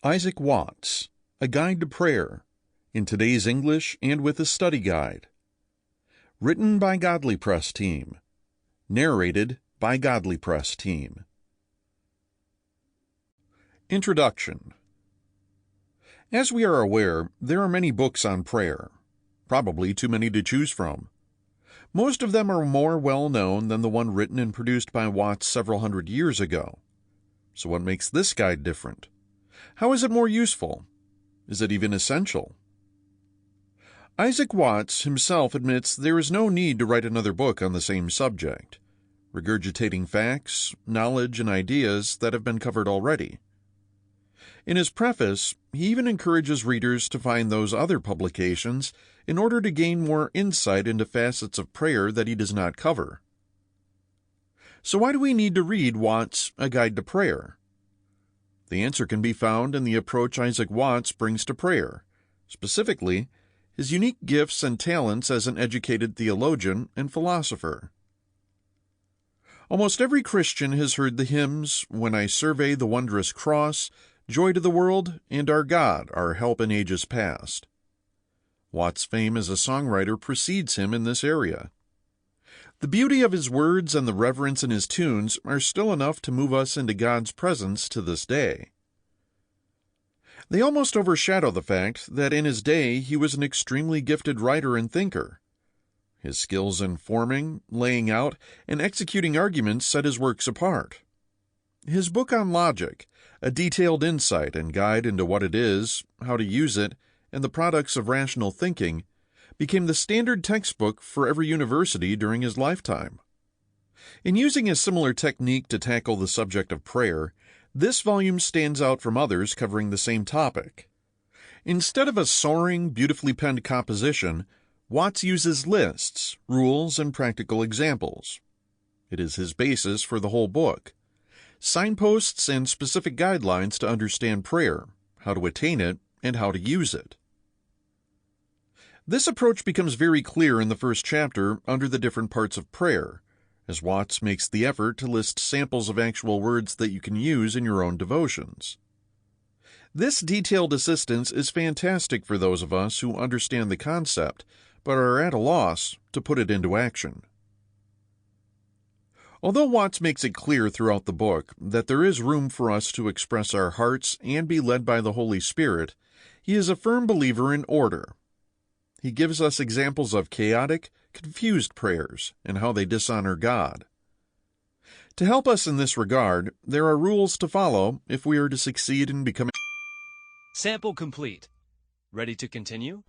Isaac Watts, A Guide to Prayer, in today's English and with a study guide. Written by Godlipress team. Narrated by Godlipress team. Introduction. As we are aware, there are many books on prayer, probably too many to choose from. Most of them are more well-known than the one written and produced by Watts several hundred years ago. So what makes this guide different? How is it more useful? Is it even essential? Isaac Watts himself admits there is no need to write another book on the same subject, regurgitating facts, knowledge, and ideas that have been covered already. In his preface, he even encourages readers to find those other publications in order to gain more insight into facets of prayer that he does not cover. So why do we need to read Watts' A Guide to Prayer? The answer can be found in the approach Isaac Watts brings to prayer, specifically, his unique gifts and talents as an educated theologian and philosopher. Almost every Christian has heard the hymns, "When I Survey the Wondrous Cross," "Joy to the World," and "Our God, Our Help in Ages Past." Watts' fame as a songwriter precedes him in this area. The beauty of his words and the reverence in his tunes are still enough to move us into God's presence to this day. They almost overshadow the fact that in his day he was an extremely gifted writer and thinker. His skills in forming, laying out, and executing arguments set his works apart. His book on logic, a detailed insight and guide into what it is, how to use it, and the products of rational thinking, became the standard textbook for every university during his lifetime. In using a similar technique to tackle the subject of prayer, this volume stands out from others covering the same topic. Instead of a soaring, beautifully penned composition, Watts uses lists, rules, and practical examples. It is his basis for the whole book. Signposts and specific guidelines to understand prayer, how to attain it, and how to use it. This approach becomes very clear in the first chapter under the different parts of prayer, as Watts makes the effort to list samples of actual words that you can use in your own devotions. This detailed assistance is fantastic for those of us who understand the concept, but are at a loss to put it into action. Although Watts makes it clear throughout the book that there is room for us to express our hearts and be led by the Holy Spirit, he is a firm believer in order. He gives us examples of chaotic, confused prayers and how they dishonor God. To help us in this regard, there are rules to follow if we are to succeed in becoming. Sample complete. Ready to continue?